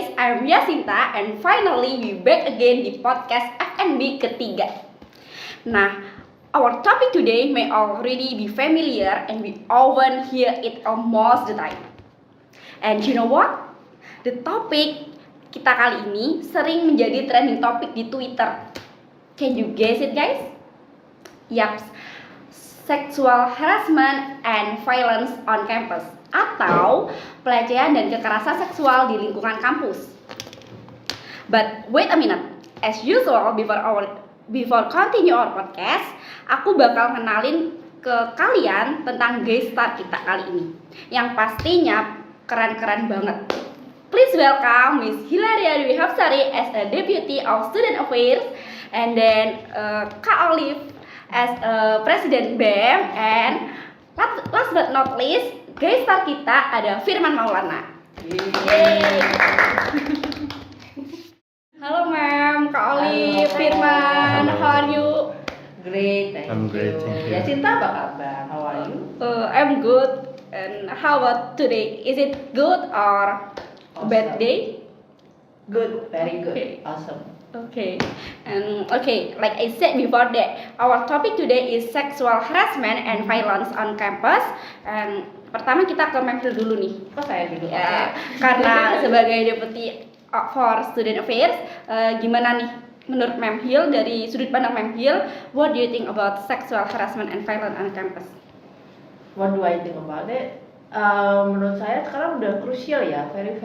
guys, I'm Yasinta and finally we back again di podcast FNB ketiga. Nah, our topic today may already be familiar and we often hear it almost the time. And you know what? The topic kita kali ini sering menjadi trending topic di Twitter. Can you guess it guys? Yaps, sexual harassment and violence on campus atau pelecehan dan kekerasan seksual di lingkungan kampus. But wait a minute, as usual before continue our podcast, aku bakal kenalin ke kalian tentang guest star kita kali ini, yang pastinya keren-keren banget. Please welcome Miss Hilaria Dwi Hapsari as a Deputy of Student Affairs, and then Kak Olive as a President BEM, and last but not least, guest star kita ada Firman Maulana. Yeay. Halo Ma'am, Kak Olive, Firman, how are you? Great, thank I'm you. great, thank you. Yasinta apa kabar? How are you? I'm good. And how about today? Is it good or a bad day? Good, very good, Okay. awesome. Okay, and like I said before that, our topic today is sexual harassment and violence on campus. And pertama kita ke Memphil dulu nih. Kok saya dulu? Ya, karena sebagai Deputy for Student Affairs, gimana nih menurut Memphil, dari sudut pandang Memphil, what do you think about sexual harassment and violence on campus? What do I think about it? Menurut saya sekarang udah crucial ya, very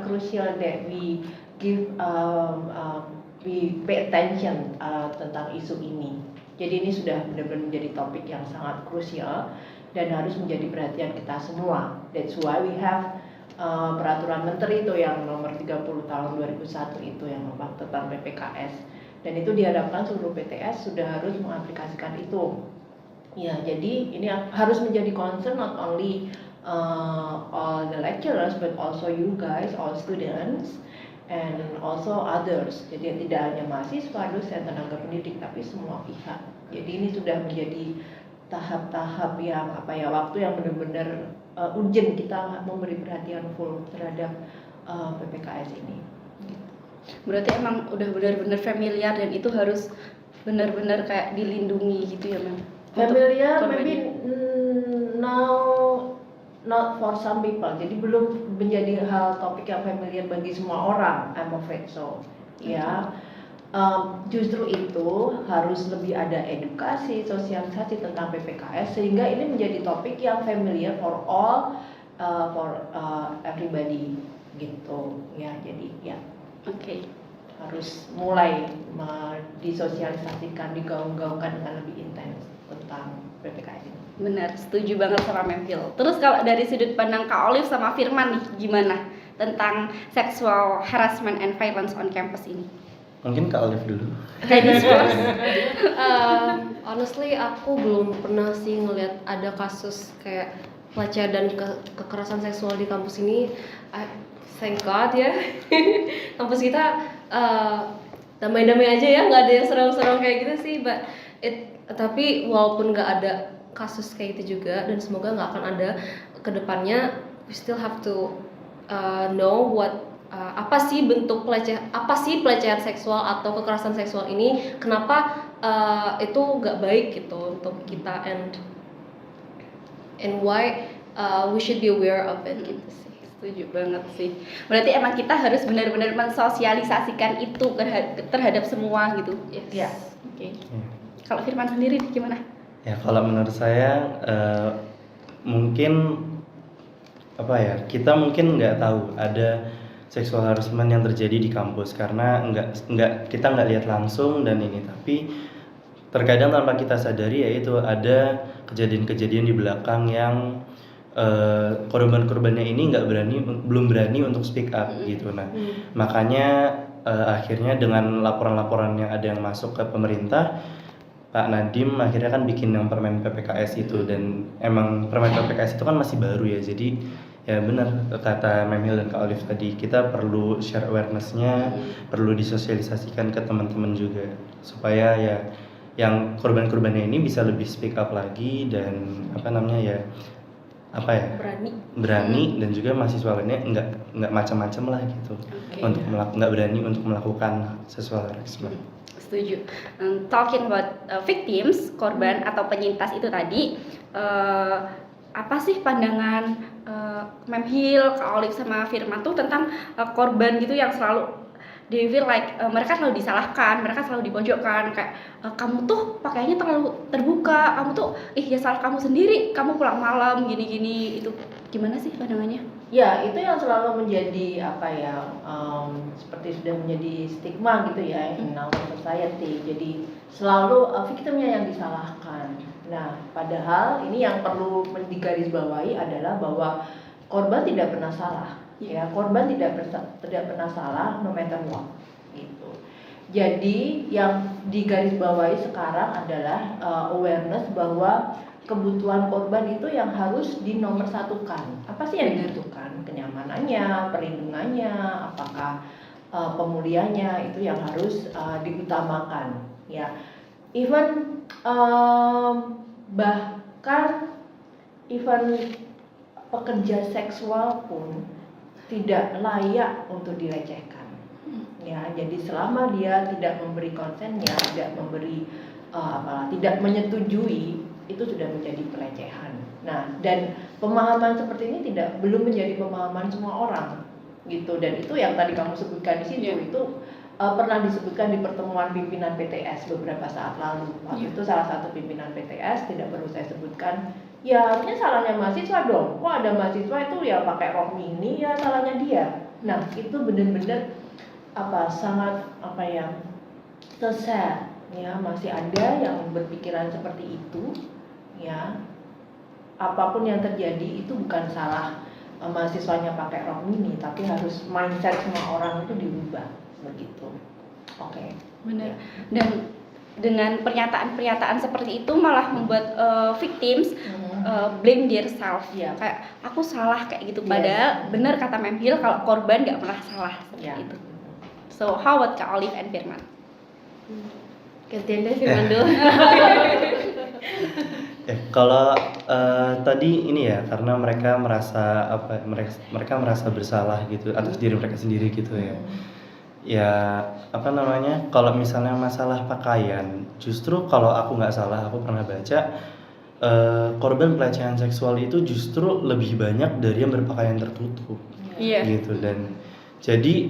crucial that we give we pay attention tentang isu ini. Jadi ini sudah benar-benar menjadi topik yang sangat krusial dan harus menjadi perhatian kita semua. That's why we have peraturan menteri itu yang nomor 30 tahun 2001 itu yang tentang PPKS, dan itu diharapkan seluruh PTS sudah harus mengaplikasikan itu. Ya, jadi ini harus menjadi concern not only all the lecturers but also you guys, all students and also others. Jadi tidak hanya mahasiswa, dosen, tenaga pendidik, tapi semua pihak. Jadi ini sudah menjadi tahap-tahap yang waktu yang benar-benar urgent kita memberi perhatian full terhadap PPKS ini. Berarti emang udah benar-benar familiar dan itu harus benar-benar kayak dilindungi gitu ya, Ma'am? Familiar maybe now not for some people. Jadi belum menjadi hal topik yang familiar bagi semua orang. I'm afraid so. Ya. Justru itu harus lebih ada edukasi, sosialisasi tentang PPKS sehingga ini menjadi topik yang familiar for all, for everybody gitu ya. Jadi ya, harus mulai disosialisasikan, digaung-gaungkan dengan lebih intens tentang PPKS ini. Benar, setuju banget sama Memphil. Terus kalau dari sudut pandang Kak Olive sama Firman nih, gimana tentang sexual harassment and violence on campus ini? Mungkin Kak Olive dulu. Honestly aku belum pernah sih ngelihat ada kasus kayak pelecehan dan kekerasan seksual di kampus ini. Thank God ya. Kampus kita damai-damai aja ya, nggak ada yang serem-serem kayak gitu sih. Tapi walaupun nggak ada kasus kayak itu juga, dan semoga nggak akan ada kedepannya, we still have to know what apa sih pelecehan seksual atau kekerasan seksual ini, kenapa itu nggak baik gitu untuk kita, and why we should be aware of it gitu sih. Setuju banget sih. Berarti emang kita harus benar-benar mensosialisasikan itu terhadap semua gitu. Yes. Oke. Kalau Firman sendiri gimana? Ya, kalau menurut saya mungkin kita mungkin nggak tahu ada seksual harassment yang terjadi di kampus karena kita nggak lihat langsung dan ini, tapi terkadang tanpa kita sadari yaitu ada kejadian-kejadian di belakang yang korban-korbannya ini belum berani untuk speak up gitu. Nah, makanya akhirnya dengan laporan-laporan yang ada yang masuk ke pemerintah, Pak Nadiem akhirnya kan bikin yang permen PPKS itu, dan emang permen PPKS itu kan masih baru ya, jadi ya benar kata Memphil dan Kak Olive tadi, kita perlu share awareness-nya, perlu disosialisasikan ke teman-teman juga supaya ya yang korban-korbannya ini bisa lebih speak up lagi dan berani dan juga mahasiswa lainnya nggak macam-macam lah gitu. Oke. Untuk nggak berani untuk melakukan seksual harassment. Setuju. Talking about victims, korban atau penyintas itu tadi, apa sih pandangan Memhil, Kak Olive sama Firman tuh tentang korban gitu yang selalu they feel like mereka selalu disalahkan, mereka selalu dipojokkan, kayak kamu tuh pakaiannya terlalu terbuka, kamu tuh ya salah kamu sendiri, kamu pulang malam gini-gini. Itu gimana sih pandangannya? Ya, itu yang selalu menjadi apa ya, seperti sudah menjadi stigma gitu ya in our society. Jadi selalu victimnya yang disalahkan. Nah, padahal ini yang perlu digarisbawahi adalah bahwa korban tidak pernah salah. Ya, korban tidak pernah salah no matter what gitu. Jadi yang digarisbawahi sekarang adalah awareness bahwa kebutuhan korban itu yang harus dinomorsatukan. Apa sih yang dibutuhkan? Kenyamanannya, perlindungannya, apakah pemulihannya, itu yang harus diutamakan. Ya, even bahkan pekerja seksual pun tidak layak untuk dilecehkan. Ya, jadi selama dia tidak memberi konsennya, tidak memberi tidak menyetujui, itu sudah menjadi pelecehan. Nah, dan pemahaman seperti ini belum menjadi pemahaman semua orang, gitu. Dan itu yang tadi kamu sebutkan di situ, itu pernah disebutkan di pertemuan pimpinan PTS beberapa saat lalu. Waktu itu salah satu pimpinan PTS, tidak perlu saya sebutkan, ya harusnya salahnya mahasiswa dong. Kok ada mahasiswa itu ya pakai rok mini, ya salahnya dia. Nah, itu benar-benar sangat so sad. Ya, masih ada yang berpikiran seperti itu. Ya, apapun yang terjadi itu bukan salah mahasiswanya pakai rok mini, tapi harus mindset semua orang itu dirubah begitu. Oke. Benar. Dan dengan pernyataan-pernyataan seperti itu malah membuat victims blame themselves. Yeah. Kayak aku salah kayak gitu. Padahal benar kata Memhil kalau korban nggak pernah salah seperti itu. So how about Kak Olive and Firman? Gantian deh Firman dulu. Kalau tadi ini ya, karena mereka merasa mereka merasa bersalah gitu atas diri mereka sendiri gitu ya. Ya kalau misalnya masalah pakaian, justru kalau aku nggak salah, aku pernah baca korban pelecehan seksual itu justru lebih banyak dari yang berpakaian tertutup. Gitu. Dan jadi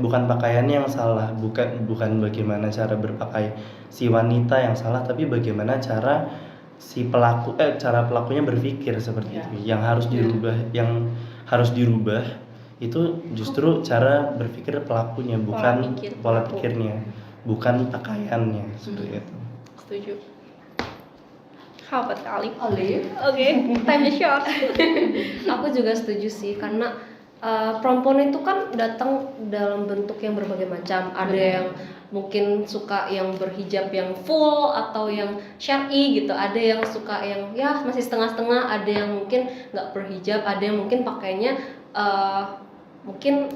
bukan pakaiannya yang salah, bukan bagaimana cara berpakaian si wanita yang salah, tapi bagaimana cara si cara pelakunya berpikir seperti itu. Yang harus dirubah itu justru cara berpikir pelakunya, bukan pola pikirnya, bukan pakaiannya, seperti itu. Setuju. How about Olive? Oke, time is short. Aku juga setuju sih, karena perempuan itu kan datang dalam bentuk yang berbagai macam. Ada yang mungkin suka yang berhijab yang full atau yang syar'i gitu. Ada yang suka yang ya masih setengah-setengah. Ada yang mungkin nggak berhijab. Ada yang mungkin pakainya mungkin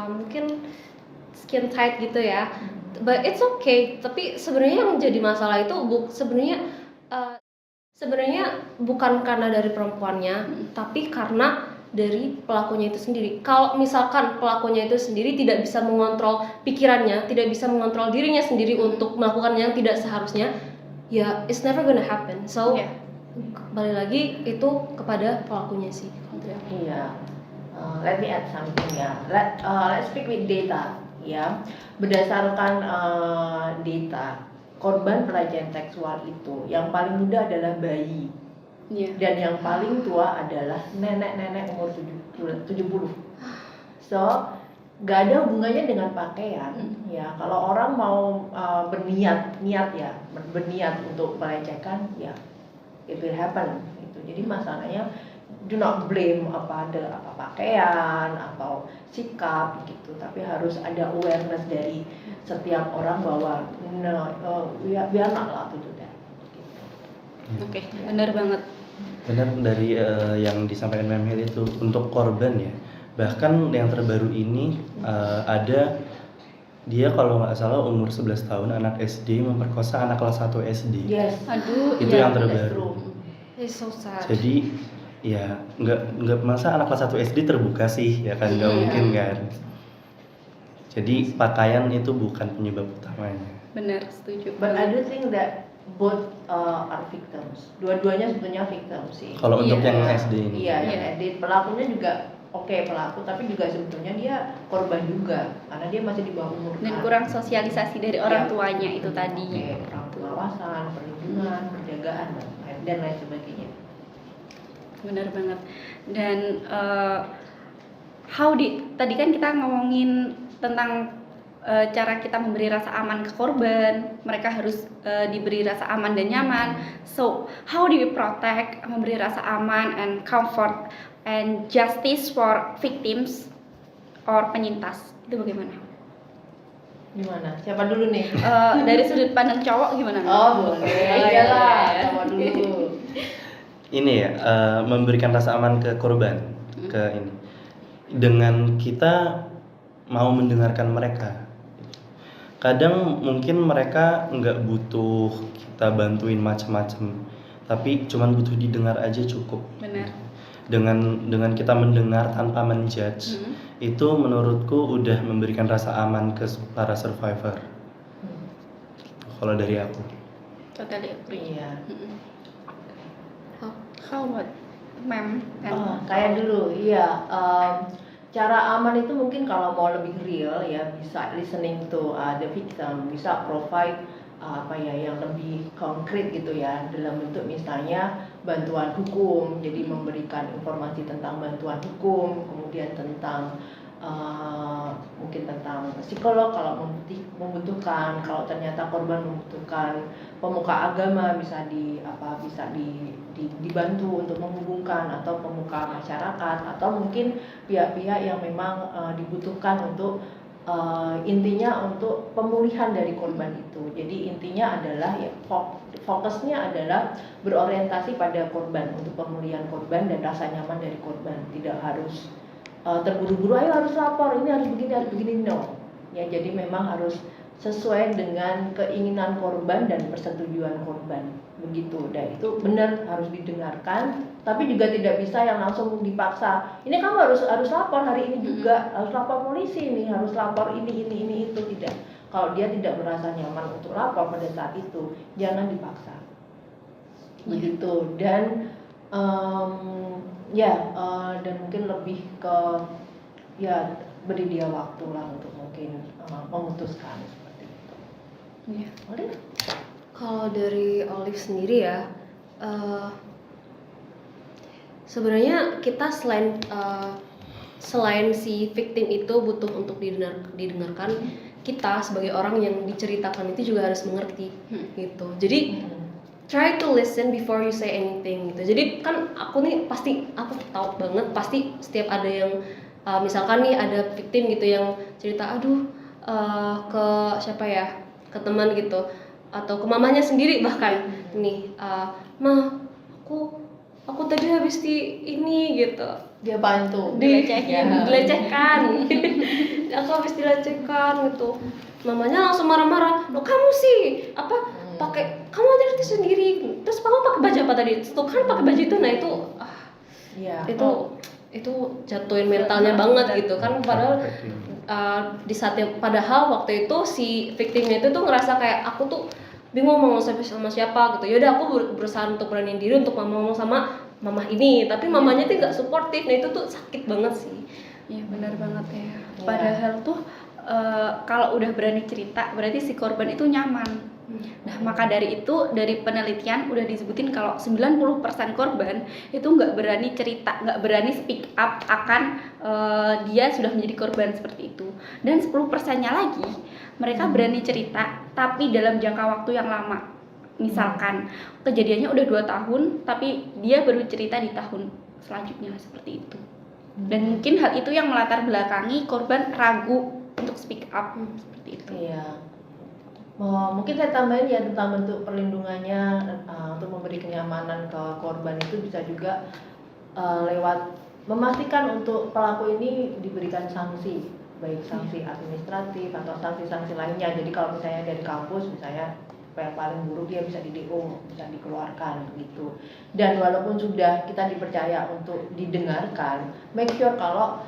mungkin skin tight gitu ya. But it's okay. Tapi sebenarnya yang menjadi masalah itu sebenarnya bukan karena dari perempuannya, tapi karena dari pelakunya itu sendiri. Kalau misalkan pelakunya itu sendiri tidak bisa mengontrol pikirannya, tidak bisa mengontrol dirinya sendiri untuk melakukan yang tidak seharusnya, ya it's never gonna happen. So balik lagi itu kepada pelakunya sih. Iya. Let me add something ya. Let's speak with data ya. Berdasarkan data, korban pelecehan seksual itu yang paling muda adalah bayi. Dan yang paling tua adalah nenek-nenek umur 70. So, gak ada hubungannya dengan pakaian. Ya, kalau orang mau berniat untuk melecehkan, ya it will happen. Gitu. Jadi masalahnya do not blame pakaian atau sikap gitu, tapi harus ada awareness dari setiap orang bahwa we are not allowed to do that. Oke, benar banget. Benar dari yang disampaikan Memhil itu untuk korban ya. Bahkan yang terbaru ini ada dia kalau nggak salah umur 11 tahun, anak SD memperkosa anak kelas 1 SD. Yes. Aduh, itu yang terbaru. It's so sad. Jadi ya nggak masa anak kelas 1 SD terbuka sih ya kan, nggak Iya. mungkin kan. Jadi pakaian itu bukan penyebab utamanya. Benar, setuju. But I banget. do think that both are victims. Dua-duanya sebetulnya victim sih. Kalau untuk Iya. yang SD ini. Iya, yang Iya. edit pelakunya juga oke pelaku, tapi juga sebetulnya dia korban juga karena dia masih di bawah umur. Dan kan. kurang sosialisasi dari orang Iya. tuanya itu tadi. Oke, kurang pengawasan, perlindungan, penjagaan dan lain sebagainya. Benar banget. Dan tadi kan kita ngomongin tentang cara kita memberi rasa aman ke korban, mereka harus diberi rasa aman dan nyaman. So, how do we protect, memberi rasa aman and comfort and justice for victims or penyintas? Itu bagaimana? Gimana? Siapa dulu nih? Dari sudut pandang cowok gimana? Oh, boleh. Iyalah, sama dulu. Ini ya, memberikan rasa aman ke korban, ke ini. Dengan kita mau mendengarkan mereka. Kadang mungkin mereka nggak butuh kita bantuin macam-macam, tapi cuman butuh didengar aja cukup. Benar. Dengan kita mendengar tanpa menjudge, itu menurutku udah memberikan rasa aman ke para survivor. Kalau dari aku. Totally agree. Iya. How about ma'am? Kayak dulu, iya. Cara aman itu mungkin kalau mau lebih real ya bisa listening to the victim, bisa provide yang lebih konkret gitu ya dalam bentuk misalnya bantuan hukum, jadi memberikan informasi tentang bantuan hukum, kemudian tentang mungkin tentang psikolog kalau membutuhkan, kalau ternyata korban membutuhkan pemuka agama bisa dibantu untuk menghubungkan, atau pemuka masyarakat, atau mungkin pihak-pihak yang memang dibutuhkan untuk intinya untuk pemulihan dari korban itu. Jadi intinya adalah ya fokusnya adalah berorientasi pada korban, untuk pemulihan korban dan rasa nyaman dari korban. Tidak harus terburu-buru, ayo harus lapor, ini harus begini, no. Ya, jadi memang harus sesuai dengan keinginan korban dan persetujuan korban. Begitu, dan itu benar harus didengarkan, tapi juga tidak bisa yang langsung dipaksa. Ini kamu harus lapor hari ini juga, harus lapor polisi nih, harus lapor ini itu, tidak. Kalau dia tidak merasa nyaman untuk lapor pada saat itu, jangan dipaksa. Begitu. Dan dan mungkin lebih ke beri dia waktu lah untuk mungkin memutuskan seperti itu. Iya. Boleh? Kalau dari Olive sendiri ya, sebenarnya kita selain si victim itu butuh untuk didengarkan, kita sebagai orang yang diceritakan itu juga harus mengerti gitu. Jadi try to listen before you say anything gitu. Jadi kan aku tahu banget pasti setiap ada yang misalkan nih ada victim gitu yang cerita, ke siapa ya, ke teman gitu, atau ke mamanya sendiri bahkan nih, aku tadi habis di ini gitu, Dia bantu. dilecehkan. Aku habis dilecehkan gitu, mamanya langsung marah-marah, lo kamu sih kamu tadi sendiri, terus kamu pakai baju apa tadi, tuh kan pakai baju itu, nah itu itu jatuhin mentalnya banget gitu kan. Padahal di saat padahal waktu itu si victimnya itu tuh ngerasa kayak aku tuh bingung mau ngomong sama siapa gitu. Yaudah aku berusaha untuk beraniin diri untuk ngomong sama mama ini, tapi mamanya tuh nggak suportif. Nah itu tuh sakit banget sih. Iya, benar banget ya. Padahal tuh kalau udah berani cerita berarti si korban itu nyaman. Nah, maka dari itu, dari penelitian udah disebutin kalau 90% korban itu nggak berani cerita, nggak berani speak up akan dia sudah menjadi korban seperti itu. Dan 10%-nya lagi mereka berani cerita tapi dalam jangka waktu yang lama. Misalkan kejadiannya udah 2 tahun tapi dia baru cerita di tahun selanjutnya, seperti itu. Dan mungkin hal itu yang melatar belakangi korban ragu untuk speak up seperti itu. Iya. Mungkin saya tambahin ya tentang bentuk perlindungannya, untuk memberi kenyamanan ke korban itu bisa juga lewat memastikan untuk pelaku ini diberikan sanksi, baik sanksi administratif atau sanksi-sanksi lainnya. Jadi kalau misalnya dari kampus misalnya yang paling buruk dia bisa di DO, bisa dikeluarkan gitu. Dan walaupun sudah kita dipercaya untuk didengarkan, make sure kalau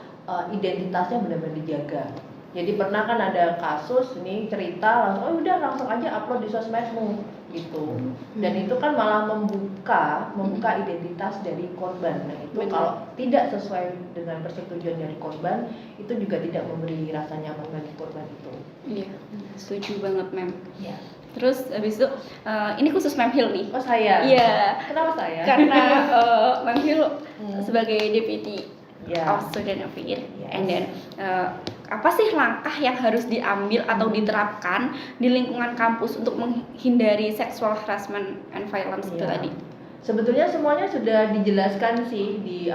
identitasnya benar-benar dijaga. Jadi pernah kan ada kasus nih cerita langsung, oh udah langsung aja upload di sosmedmu gitu. Dan itu kan malah membuka identitas dari korban. Nah itu Benar. kalau tidak sesuai dengan persetujuan dari korban, itu juga tidak memberi rasa nyaman bagi korban itu. Iya, setuju banget Mem. Ya. Terus habis itu ini khusus Mem Hill nih. Oh saya. Iya, Kenapa saya? karena Mem Hill sebagai deputy Ya. of student affairs, Yes. and then apa sih langkah yang harus diambil atau diterapkan di lingkungan kampus untuk menghindari sexual harassment and violence itu Iya. tadi? Sebetulnya semuanya sudah dijelaskan sih di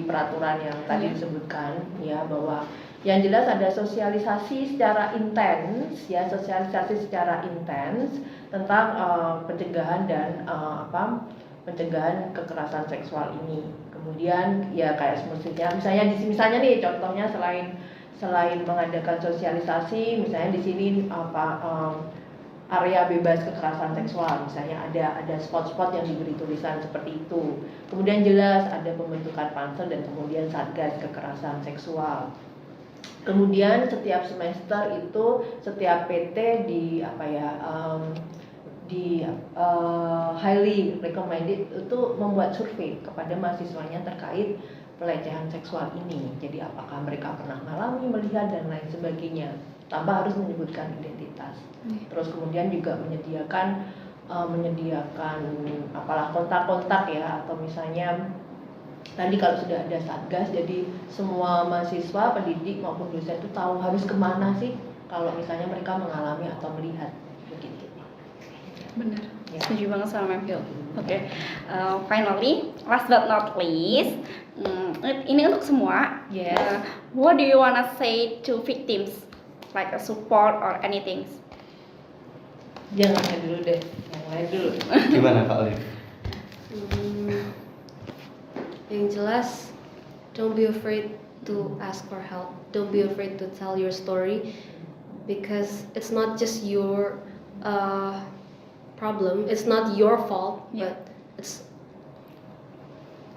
peraturan yang tadi Iya. disebutkan ya, bahwa yang jelas ada sosialisasi secara intens tentang pencegahan dan pencegahan kekerasan seksual ini. Kemudian ya kayak misalnya nih contohnya selain mengadakan sosialisasi, misalnya di sini area bebas kekerasan seksual, misalnya ada spot-spot yang diberi tulisan seperti itu. Kemudian jelas ada pembentukan pansel dan kemudian satgas kekerasan seksual. Kemudian setiap semester itu setiap PT highly recommended itu membuat survei kepada mahasiswanya terkait pelecehan seksual ini. Jadi apakah mereka pernah mengalami, melihat dan lain sebagainya, tanpa harus menyebutkan identitas. Terus kemudian juga menyediakan kontak-kontak ya, atau misalnya tadi kalau sudah ada satgas, jadi semua mahasiswa, pendidik maupun dosen itu tahu harus kemana sih kalau misalnya mereka mengalami atau melihat begitu. Benar. Ya. Setuju banget sama Mem Hill. Oke. Finally, last but not least, ini untuk semua. Yes. What do you wanna say to victims, like a support or anything? Jangan saya dulu deh, yang lain dulu. Gimana Kak Olive? Yang jelas, don't be afraid to ask for help. Don't be afraid to tell your story, because it's not just your problem. It's not your fault, Yeah. but it's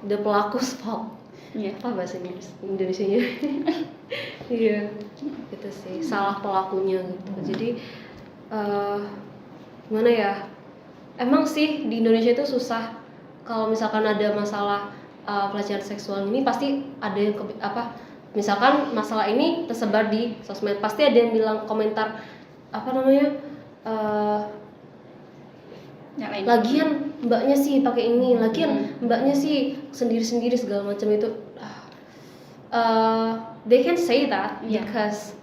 the pelaku's fault. Iya. Apa bahasa Indonesianya? Iya, gitu sih. Salah pelakunya gitu. Jadi gimana ya? Emang sih di Indonesia itu susah. Kalau misalkan ada masalah pelecehan seksual ini, pasti ada yang misalkan masalah ini tersebar di sosmed, pasti ada yang bilang komentar Nyalain. lagian mbaknya sih pakai ini, lagian mbaknya sih sendiri-sendiri segala macam itu. They can say that Yeah. because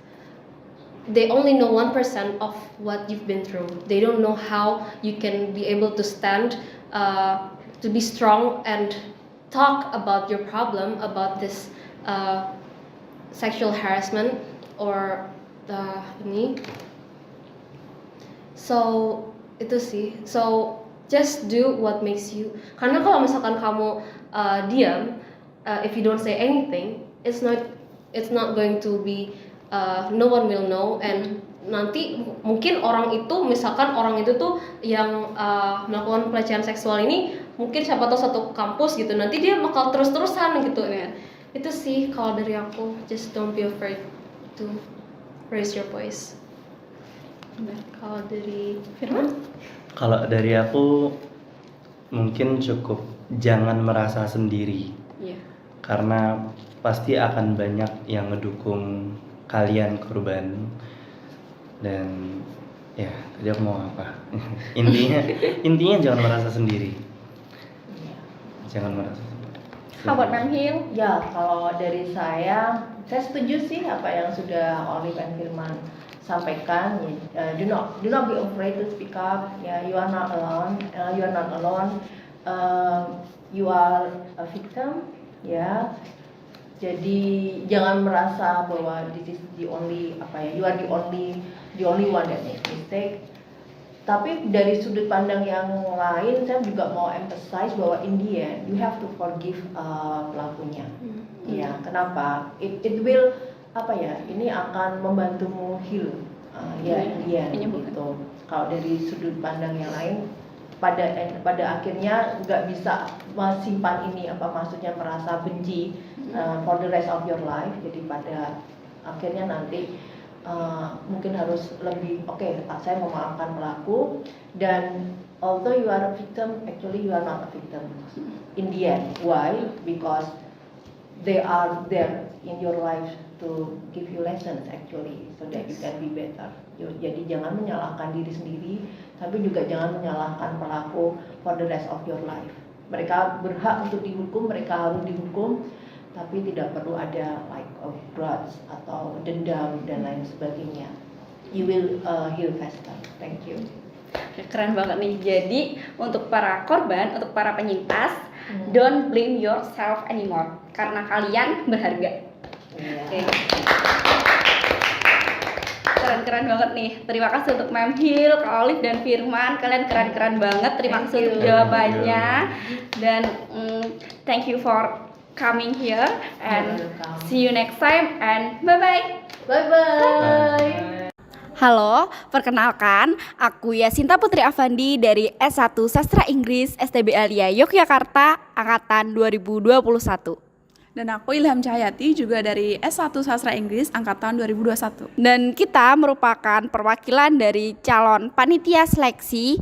they only know 1% of what you've been through. They don't know how you can be able to stand, to be strong and talk about your problem, about this sexual harassment or ini. So itu sih. So just do what makes you. Karena kalau misalkan kamu diam, if you don't say anything, it's not going to be, no one will know, and nanti mungkin orang itu tuh yang melakukan pelecehan seksual ini, mungkin siapa tahu satu kampus gitu, nanti dia bakal terus-terusan gitu ya. Itu sih kalau dari aku, just don't be afraid to raise your voice. Kalau dari Firman? Kalau dari aku mungkin cukup jangan merasa sendiri, Iya. karena pasti akan banyak yang ngedukung kalian korban. Dan ya tadi aku mau apa? intinya jangan merasa sendiri. Jangan merasa sendiri. How about Mem Hill? Ya, kalau dari saya setuju sih apa yang sudah Olive dan Firman sampaikan. Do not be afraid to speak up. Ya, you are not alone. You are not alone. You are a victim. Ya, jadi jangan merasa bahwa this is the only you are the only one that makes mistake. Tapi dari sudut pandang yang lain, saya juga mau emphasize bahwa in the end you have to forgive pelakunya. Ya, kenapa? It will ini akan membantumu heal. Ya, in the end Menyembuhkan. gitu. kalau dari sudut pandang yang lain, pada akhirnya nggak bisa simpan ini, apa maksudnya merasa benci for the rest of your life. Jadi pada akhirnya nanti mungkin harus lebih saya memaafkan pelaku, dan although you are a victim, actually you are not a victim in the end. Why? Because they are there in your life to give you lessons actually, so that you can be better. Jadi jangan menyalahkan diri sendiri, tapi juga jangan menyalahkan pelaku for the rest of your life. Mereka berhak untuk dihukum, mereka harus dihukum, tapi tidak perlu ada like a grudge atau dendam dan lain sebagainya. You will heal faster. Thank you. Keren banget nih. Jadi untuk para korban, untuk para penyintas, don't blame yourself anymore, karena kalian berharga. Yeah. Oke. Keren banget nih. Terima kasih untuk Ma'am Hil, Kak Olive dan Firman. Kalian keren banget. Terima kasih untuk jawabannya. Dan thank you for coming here, and see you next time, and bye-bye. Bye-bye. Halo, perkenalkan, aku Yasinta Putri Afandi dari S1 Sastra Inggris STB Alia Yogyakarta, Angkatan 2021. Dan aku Ilham Cahyati, juga dari S1 Sastra Inggris Angkatan 2021. Dan kita merupakan perwakilan dari calon panitia seleksi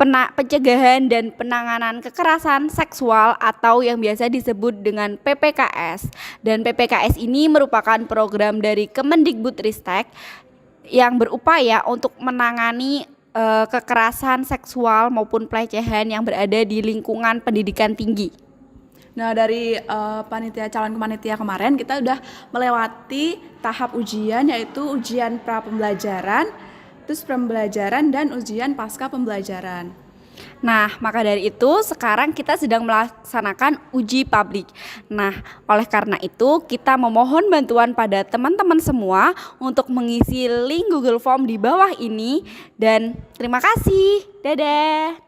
pencegahan dan penanganan kekerasan seksual atau yang biasa disebut dengan PPKS. Dan PPKS ini merupakan program dari Kemendikbudristek yang berupaya untuk menangani kekerasan seksual maupun pelecehan yang berada di lingkungan pendidikan tinggi. Nah, dari calon panitia kemarin kita udah melewati tahap ujian, yaitu ujian pra pembelajaran, terus pembelajaran dan ujian pasca pembelajaran. Nah, maka dari itu sekarang kita sedang melaksanakan uji publik. Nah, oleh karena itu kita memohon bantuan pada teman-teman semua untuk mengisi link Google Form di bawah ini. Dan terima kasih. Dadah.